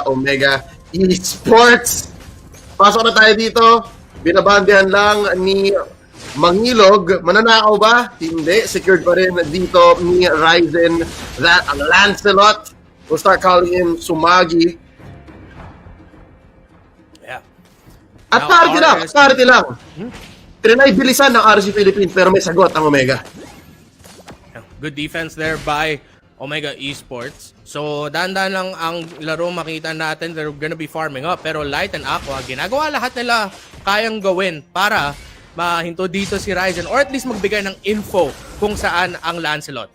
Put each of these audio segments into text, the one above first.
Omega eSports. Pasok na tayo dito. Binabandihan lang ni Mangilog. Mananakaw ba? Hindi. Secured pa rin dito ni Ryzen. That Lancelot. We'll start calling him Sumagi. Yeah. At party lang. Trinay bilisan ng RC Philippines pero may sagot ang Omega. Good defense there by Omega eSports. So, dahan-dahan lang ang laro makita natin. They're gonna be farming up. Pero Light and Aqua, ginagawa lahat nila kayang gawin para mahinto dito si Ryzen or at least magbigay ng info kung saan ang Lancelot.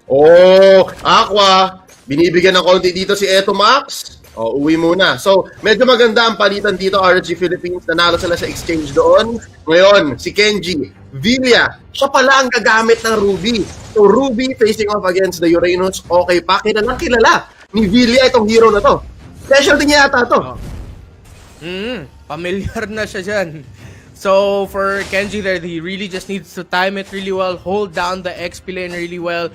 Oh, Aqua, binibigyan ng konti dito si Eto Max. Oh, uwi muna. So, medyo maganda ang palitan dito, RG Philippines. Nanalo sila sa exchange doon. Ngayon, si Kenji Villa, siya pala ang gagamit ng Ruby. So, Ruby facing off against the Uranus. Okay pa, kilala ni Villa itong hero na to. Specialty niya yata to. Familiar na siya dyan. So, for Kenji there, he really just needs to time it really well, hold down the XP lane really well.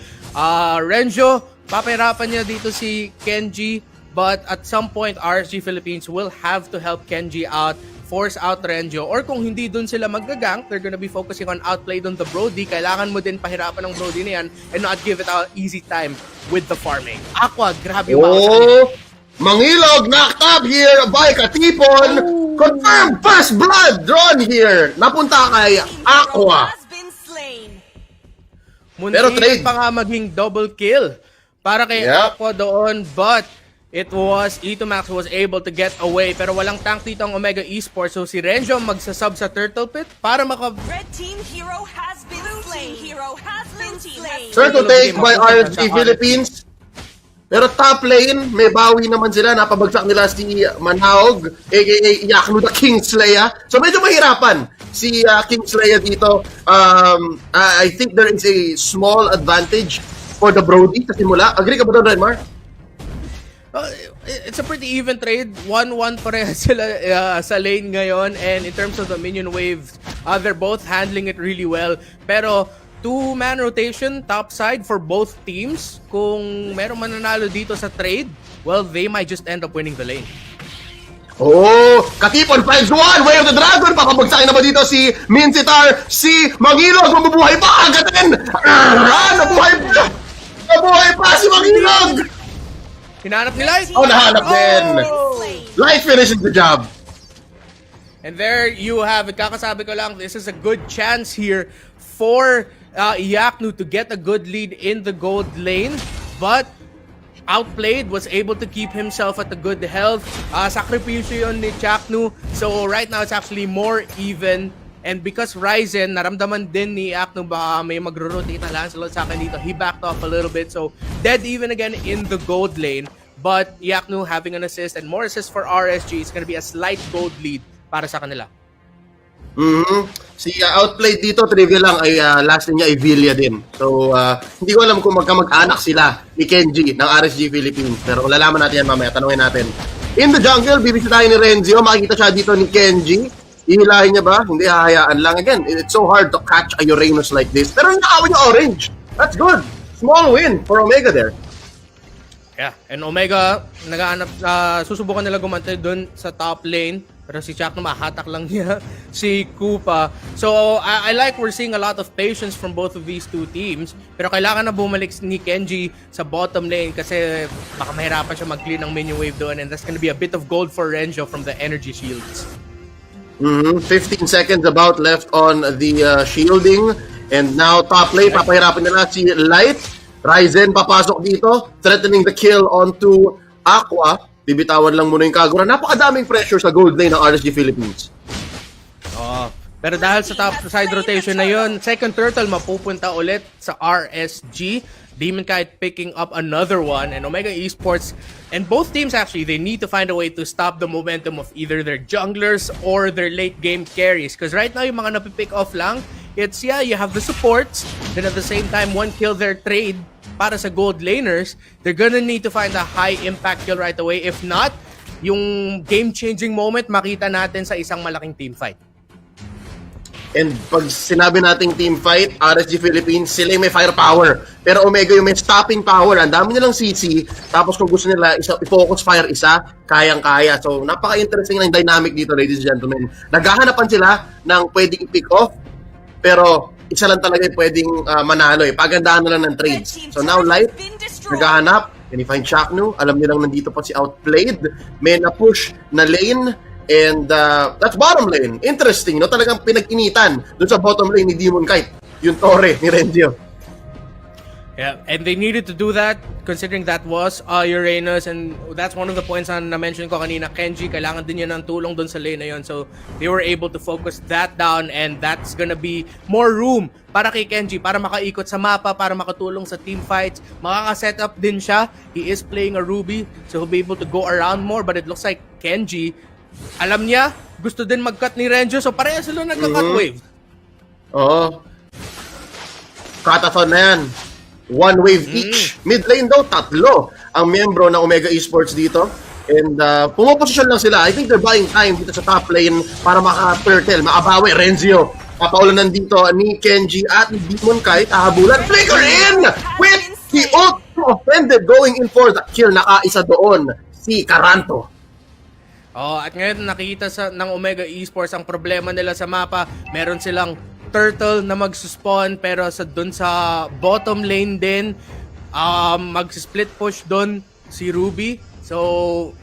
Renjo, papahirapan niya dito si Kenji. But at some point, RSG Philippines will have to help Kenji out, force out Renjo. Or kung hindi dun sila magagank, they're gonna be focusing on outplay dun the Brody. Kailangan mo din pahirapan ng Brody na yan and not give it an easy time with the farming. Aqua, grabe yung Mangilog knocked up here by Katipon. Confirmed first blood drawn here. Napunta kay Aqua. Pero trade pa nga maging double kill para kay Aqua doon, but it was Itomax was able to get away. Pero walang tank dito ang Omega eSports. So si Renjo magsasub sa Turtle Pit para Red team hero has been slain. Turtle take by RSG Philippines. Pero top lane, may bawi naman sila. Napabagsak nila si Manhaog, aka Yaknu the Kingslayer. So medyo mahirapan si Kingslayer dito. I think there is a small advantage for the Brody sa simula. Agree ka ba doon, Renmar? It's a pretty even trade. 1-1 parehas sila sa lane ngayon. And in terms of the minion waves, they're both handling it really well. Pero two-man rotation top side for both teams. Kung merong mananalo dito sa trade, well, they might just end up winning the lane. Oh, Katipon finds one, Way of the Dragon. Papabagsakin naman dito si Mincitar. Si Mangilog, mabubuhay pa. Agatin! Nabuhay pa si Mangilog! Hinahanap ni Light. Oh, nahanap din. Light finishes the job. And there you have it. Kakasabi ko lang, this is a good chance here for Yaknu to get a good lead in the gold lane. But outplayed, was able to keep himself at a good health. Sakripisyo yun ni Yaknu. So right now, it's actually more even. And because Ryzen, naramdaman din ni Yaknu baka may magro-rotate na Lancelot sa akin dito, he backed off a little bit. So, dead even again in the gold lane. But Yaknu having an assist and more assists for RSG, it's gonna be a slight gold lead para sa kanila. Si outplayed dito, trivia lang, ay last niya ay Villa din. So, hindi ko alam kung magkamag-anak sila ni Kenji ng RSG Philippines. Pero lalaman natin yan mamaya, tanungin natin. In the jungle, bibisitahin ni Renzio. Makikita siya dito ni Kenji. Ihilahin niya ba? Hindi, hahayaan lang. Again, it's so hard to catch a Uranus like this. Pero nakawa niya orange. That's good. Small win for Omega there. Yeah, and Omega, nagaanap, susubukan nila gumantay dun sa top lane. Pero si Chuck na mahatak lang niya si Koopa. So, I like we're seeing a lot of patience from both of these two teams. Pero kailangan na bumalik ni Kenji sa bottom lane kasi baka mahirapan siya mag-clear ng minion wave doon. And that's gonna be a bit of gold for Renjo from the energy shields. 15 seconds about left on the shielding. And now top lane, papahirapan nila si Light. Ryzen papasok dito, threatening the kill onto Aqua. Bibitawan lang muna yung Kagura. Napakadaming pressure sa gold lane ng RSG Philippines. Pero dahil sa top side rotation na yun, second turtle mapupunta ulit sa RSG. Demon Kite picking up another one, and Omega eSports and both teams actually, they need to find a way to stop the momentum of either their junglers or their late game carries. Because right now, yung mga napipick off lang, it's you have the supports, then at the same time, one kill their trade para sa gold laners. They're gonna need to find a high impact kill right away. If not, yung game-changing moment makita natin sa isang malaking team fight. And pag sinabi nating team fight, RSG Philippines, sila yung may firepower. Pero Omega yung may stopping power. Ang dami nilang CC. Tapos kung gusto nila i-focus fire isa, kayang-kaya. So napaka-interesting na yung dynamic dito, ladies and gentlemen. Naghahanapan sila ng pwedeng pick off. Pero isa lang talaga yung pwedeng manalo eh. Pagandahan na lang ng trades. So now Light, naghahanap. Can you find Chaknu? Alam nilang nandito pa si Outplayed. May na-push na lane. And that's bottom lane. Interesting, no? Talagang pinag-initan dun sa bottom lane ni Demon Kite. Yung Torre ni Renzio. Yeah, and they needed to do that considering that was Uranus, and that's one of the points na na-mention ko kanina. Kenji, kailangan din yun ng tulong dun sa lane na yun. So they were able to focus that down, and that's gonna be more room para kay Kenji, para makaikot sa mapa, para makatulong sa team fights. Makaka-set up din siya. He is playing a Ruby, so he'll be able to go around more, but it looks like Kenji, alam niya, gusto din mag-cut ni Renjo, so pareha sila nagka-cut wave. Oo. Cutathon na yan. One wave each. Mid lane daw, 3 ang miyembro ng Omega Esports dito. And pumoposisyon lang sila. I think they're buying time dito sa top lane para maka-turtle, makabawi. Renzio, papaulanan dito ni Kenji at ni Demon Kite. Habulan, flicker in! With the ult offended going in for the kill. Nakaisa doon si Caranto. Oh, at ngayon nakikita ng Omega Esports ang problema nila sa mapa. Meron silang turtle na mag-spawn pero dun sa bottom lane din mag-split push dun si Ruby. So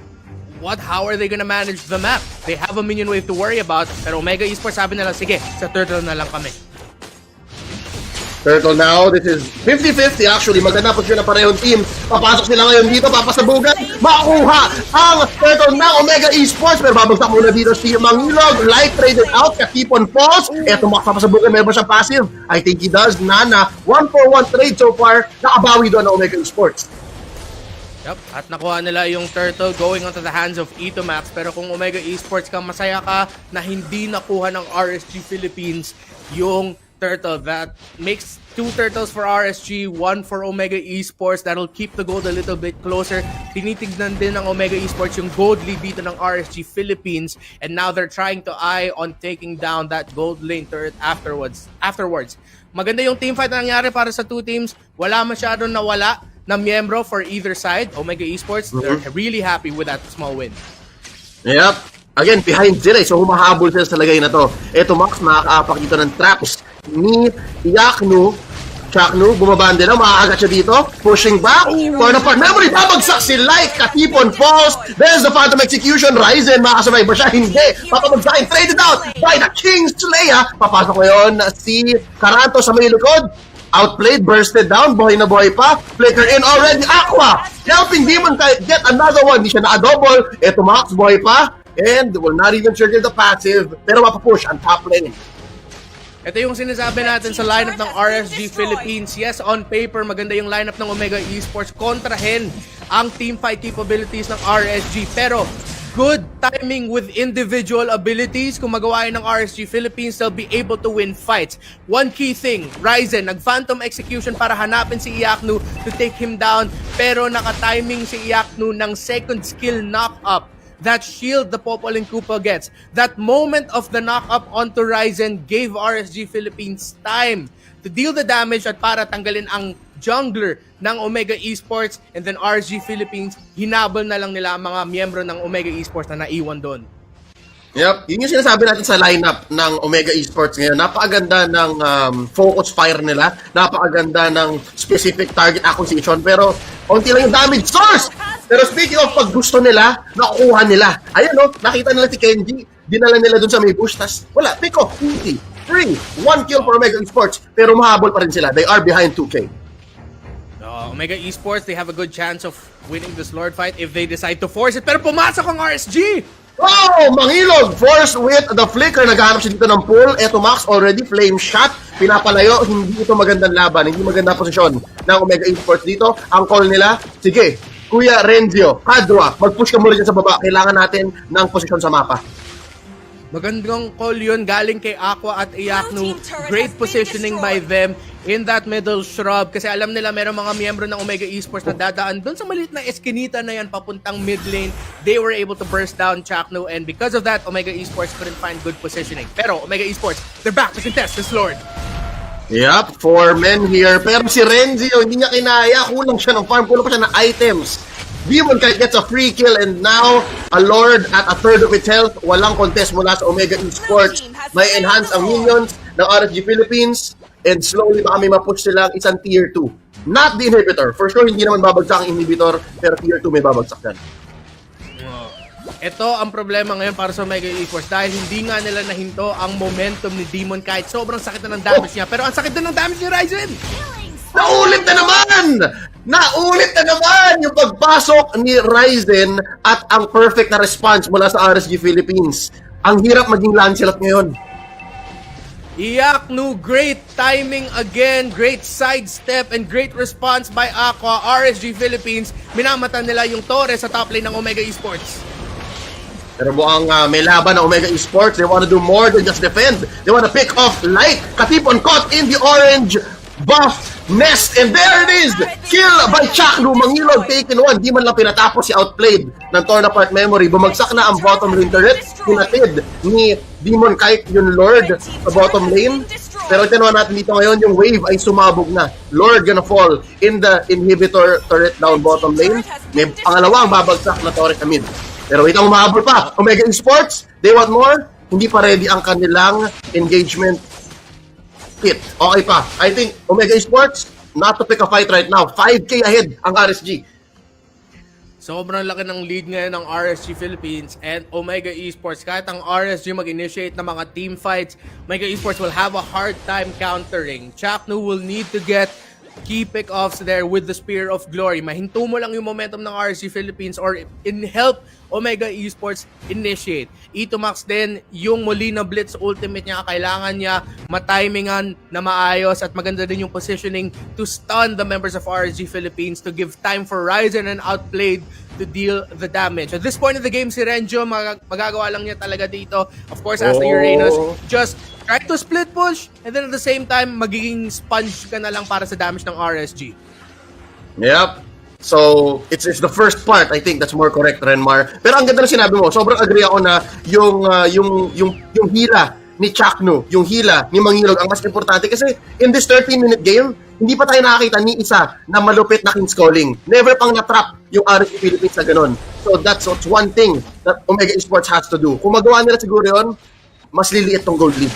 how are they gonna manage the map? They have a minion wave to worry about, pero Omega Esports sabi nila, sige, sa turtle na lang kami. Turtle now, this is 50-50 actually. Maganda po siya na parehong team. Papasok sila ngayon dito, papasabugan. Makuha ang Turtle na Omega Esports. Pero babagsak muna dito si Mangilog. Light traded out, Katipon falls. Eto, papasabugan, meron siya passive. I think he does. Nana, 1-for-1 trade so far. Nakabawi doon ang Omega Esports. Yep, at nakuha nila yung turtle going onto the hands of Itomax. Pero kung Omega Esports ka, masaya ka na hindi nakuha ng RSG Philippines yung turtle. That makes 2 turtles for RSG, 1 for Omega Esports. That'll keep the gold a little bit closer. Tinitignan din ng Omega Esports yung gold lead dito ng RSG Philippines, and now they're trying to eye on taking down that gold lane turret afterwards. Maganda yung teamfight na nangyari para sa 2 teams. Wala masyadong nawala na miyembro for either side. Omega Esports, they're really happy with that small win. Yep. Again, behind sila so humahabol sila sa lagay na to. Eto, Max, nakakaapak dito ng traps ni Chaknu, bumabande na, makakagat siya dito, pushing back, for the fun memory, babagsak si Light, Katipon falls, there's the Phantom Execution, Ryzen, makasabay ba siya? Hindi, papabagsakin, traded out by the King's Leia. Papasok ngayon si Caranto sa may likod, outplayed, bursted down, buhay na buhay pa, flicker in already, Aqua, helping Demon get another one, hindi siya na-double, eto Max, buhay pa, and will not even trigger the passive, pero mapapush ang top lane. Ito yung sinasabi natin sa lineup ng RSG Philippines. Yes, on paper, maganda yung lineup ng Omega Esports. Kontrahin ang teamfight capabilities ng RSG. Pero good timing with individual abilities. Kung magawain ng RSG Philippines, they'll be able to win fights. One key thing, Ryzen, nag-phantom execution para hanapin si Iaknu to take him down. Pero naka-timing si Iaknu ng second skill knock-up. That shield the Popol and Koopa gets. That moment of the knock-up onto Ryzen gave RSG Philippines time to deal the damage at para tanggalin ang jungler ng Omega Esports, and then RSG Philippines, hinabol na lang nila ang mga miyembro ng Omega Esports na naiwan doon. Yep, yun yung sinasabi natin sa lineup ng Omega Esports ngayon. Napakaganda ng focus fire nila. Napakaganda ng specific target acquisition. Pero konti lang yung damage source. Pero speaking of pag gusto nila, nakukuha nila. Ayan no, nakita nila si Kenji. Dinala nila dun sa may bush. Tas wala, pick off, easy, free. 1 kill for Omega Esports. Pero mahabol pa rin sila. They are behind 2K. Omega Esports, they have a good chance of winning this Lord fight if they decide to force it. Pero pumasok ang RSG! Oh, Mangilog, force with the flicker. Naghahanap siya dito ng pull. Eto Max, already flame shot. Pinapalayo, hindi ito magandang laban. Hindi magandang posisyon ng Omega Esports dito. Ang call nila, sige, Kuya Renzio, Kadwa, mag-push ka muna dyan sa baba. Kailangan natin ng posisyon sa mapa. Magandang call yun galing kay Aqua at Iaknu. Great positioning by them. in that middle shrub kasi alam nila meron mga miyembro ng Omega Esports na dadaan doon sa maliit na eskinita na yan papuntang mid lane. They were able to burst down Chakno, and because of that, Omega Esports couldn't find good positioning. Pero Omega Esports, they're back to contest this Lord. Yep, 4 men here. Pero si Renzio, hindi niya kinaya. Kulang siya ng farm, kulang pa siya ng items. Demon Kite gets a free kill, and now a Lord at a third of its health. Walang contest mula sa Omega Esports. May enhance ang minions ng RSG Philippines, and slowly baka may mapush silang isang tier 2. Not the inhibitor. For sure, hindi naman babagsak ang inhibitor, pero tier 2 may babagsak yan. Ito ang problema ngayon para sa Omega Esports dahil hindi nga nila nahinto ang momentum ni Demon Kite. Sobrang sakit na ng damage niya, pero ang sakit na ng damage ni Ryzen! Naulit na naman! Naulit na naman yung pagpasok ni Ryzen at ang perfect na response mula sa RSG Philippines. Ang hirap maging Lancelot ngayon. Yaknu, great timing again, great sidestep, and great response by Aqua. RSG Philippines, minamata nila yung Torres sa top lane ng Omega Esports. Pero buang may laban ng Omega Esports. They want to do more than just defend. They want to pick off Light. Katipon caught in the orange buff nest, and there it is! Kill by Chakno. Mangilog, taken one. Di man lang pinatapos si outplayed ng torn apart memory. Bumagsak na ang bottom lane turret. Pinatid ni Demon Kite yung Lord sa bottom lane. Pero tinawa natin dito ngayon, yung wave ay sumabog na. Lord gonna fall in the inhibitor turret down bottom lane. May pangalawang babagsak na turret na mid. Pero itong umahabol pa. Omega Esports, they want more. Hindi pa ready ang kanilang engagement kit. Okay pa. I think Omega Esports, not to pick a fight right now. 5K ahead ang RSG. Sobrang laki ng lead ngayon ng RSG Philippines and Omega Esports. Kahit ang RSG mag-initiate ng mga team fights, Omega Esports will have a hard time countering. Chakno will need to get key pick-offs there with the Spear of Glory. Mahinto mo lang yung momentum ng RSG Philippines or in help Omega Esports initiate. Itomax din yung muli na Blitz ultimate niya. Kailangan niya matimingan na maayos at maganda din yung positioning to stun the members of RSG Philippines to give time for Ryzen and Outplayed to deal the damage. At this point in the game, si Renjo, magagawa lang niya talaga dito. Of course, as the Uranus, just try to split push and then at the same time, magiging sponge ka na lang para sa damage ng RSG. Yep. So, it's the first part, I think that's more correct, Renmar. Pero ang ganda na sinabi mo, sobrang agree ako na yung hila ni Chakno, yung hila ni Mangilog ang mas importante kasi in this 13-minute game, hindi pa tayo nakakita ni isa na malupit na King's Calling. Never pang na-trap yung RSG Philippines na ganun. So, that's one thing that Omega Esports has to do. Kung magawa nila siguro yun, mas liliit tong gold lead.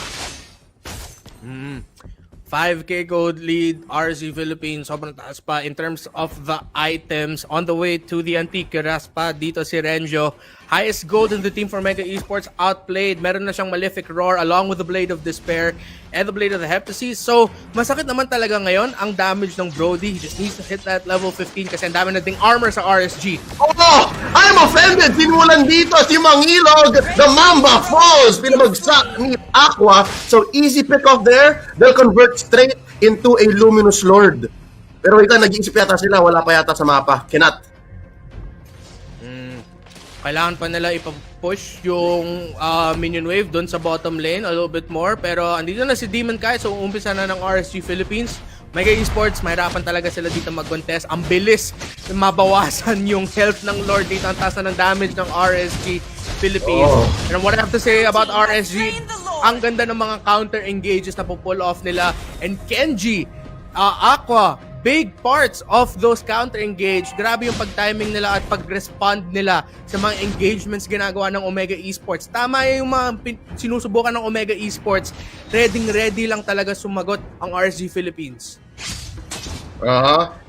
5K gold lead, RSG Philippines, sobrang taas pa in terms of the items. On the way to the Antique Raspa, dito si Renjo. Highest gold in the team for Mega Esports, Outplayed. Meron na siyang Malefic Roar along with the Blade of Despair and the Blade of the Heptasy. So, masakit naman talaga ngayon ang damage ng Brody. He just needs to hit that level 15 kasi ang dami na ding armor sa RSG. Oh! I'm offended! Sinulan dito si Mangilog! The Mamba falls! Pinamagsak ni Aqua. So, easy pick off there. They'll convert straight into a Luminous Lord. Pero ito, nag-iisip yata sila. Wala pa yata sa mapa. Cannot. Kailangan pa nila ipapush yung minion wave doon sa bottom lane a little bit more. Pero andito na si Demon Kite, so umpisa na ng RSG Philippines. Mega Esports, mahirapan talaga sila dito mag-contest. Ang bilis mabawasan yung health ng Lord dito. Ang taas na ng damage ng RSG Philippines. And what I have to say about RSG, ang ganda ng mga counter engages na pull off nila. And Kenji, Aqua, big parts of those counter-engage. Grabe yung pag-timing nila at pag-respond nila sa mga engagements ginagawa ng Omega Esports. Tama yung mga sinusubukan ng Omega Esports. Ready lang talaga sumagot ang RSG Philippines.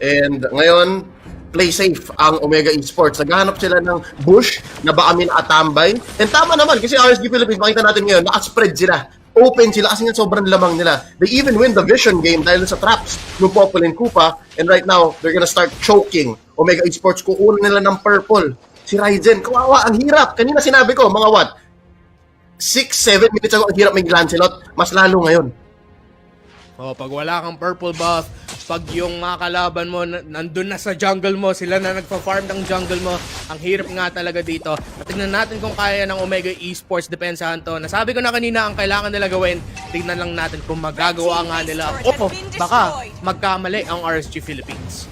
And ngayon, play safe ang Omega Esports. Naghahanap sila ng bush na baka may nakatambay. And tama naman, kasi RSG Philippines, makita natin ngayon, nakaspread sila. Open sila kasi nga sobrang lamang nila. They even win the vision game dahil sa traps ng Popol and Koopa. And right now, they're gonna start choking Omega Esports. Kukunin nila ng purple. Si Ryzen, kawawa, ang hirap. Kanina sinabi ko, mga what? 6-7 minutes ago, ang hirap may Lancelot. Mas lalo ngayon. Pag wala kang purple buff, pag yung mga kalaban mo nandun na sa jungle mo, sila na nagpa-farm ng jungle mo, ang hirap nga talaga dito. At tignan natin kung kaya ng Omega eSports, depensahan to. Nasabi ko na kanina, ang kailangan nila gawin, tignan lang natin kung magagawa nga nila o baka magkamali ang RSG Philippines.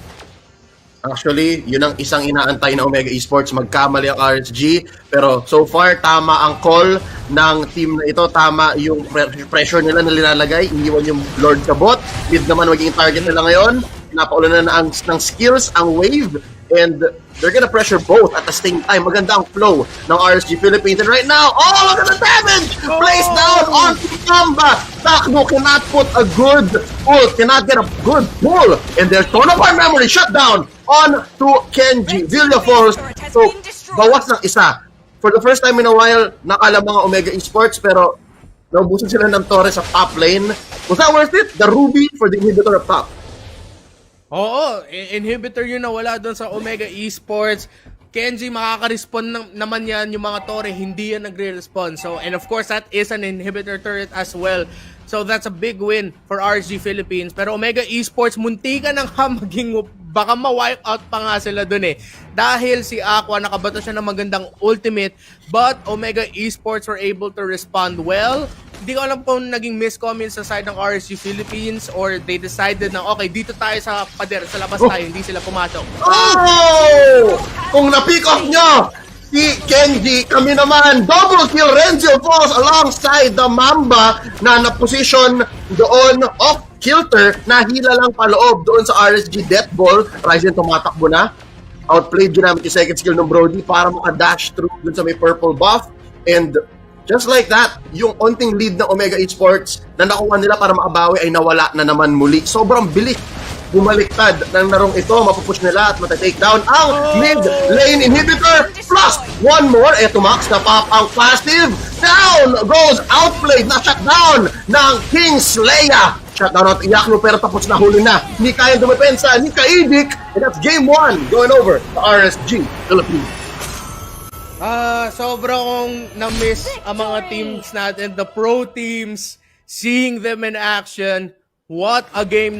Actually, yun ang isang inaantay na Omega Esports, magkamali ang RSG. Pero so far, tama ang call ng team na ito. Tama yung pressure nila na nilalagay. Iniwan yung Lord sa bot. Mid naman magiging target nila ngayon. Pinapaulan na ng skills ang wave. And they're gonna pressure both at the same time. Maganda ang flow ng RSG Philippines. And right now, oh, look at the damage! Placed down on Kamba. Takno cannot put a good pull, cannot get a good pull. And there's ton of our memory shut down on to Kenji Villafors. So, bawas ng isa. For the first time in a while, nakala mga Omega Esports, pero naubusan sila ng Torres sa top lane. Was that worth it? The Ruby for the inhibitor up top. Oo, inhibitor yun na wala doon sa Omega Esports. Kenji, makaka-respond naman yan. Yung mga Torre, hindi yan nagre-respond. So, and of course, that is an inhibitor turret as well. So, that's a big win for RSG Philippines. Pero Omega Esports, muntika nang maging, baka ma-wipe out pa nga sila dun eh. Dahil si Aqua, nakabato siya ng magandang ultimate. But Omega Esports were able to respond well. Hindi ko alam kung naging miscomment sa side ng RSG Philippines or they decided na okay, dito tayo sa pader, sa labas tayo, hindi sila pumasok. Oh! Kung na-pick off nyo, si Kenji, kami naman, double kill, Renzo falls alongside the Mamba na na-position doon off kilter, nahila lang paloob doon sa RSG death ball. Ryzen tumatakbo na. Outplayed ginamit yung second skill ng Brody para maka-dash through doon sa may purple buff. And just like that, yung onting lead ng Omega Esports na nakuha nila para makabawi ay nawala na naman muli. Sobrang bilis bumaliktad ng larong ito. Mapupush nila at matatake down ang mid lane inhibitor. Plus, one more. Eto Max, na-pop ang passive. Down goes outplayed. Na-shut down ng King Slayer. Shut down at Iyakno pero tapos na huli na. Hindi kayang dumepensa ni Kaidik. And that's game 1 going over to RSG Philippines. Sobra kong na-miss ang mga teams natin, the pro teams, seeing them in action. What a game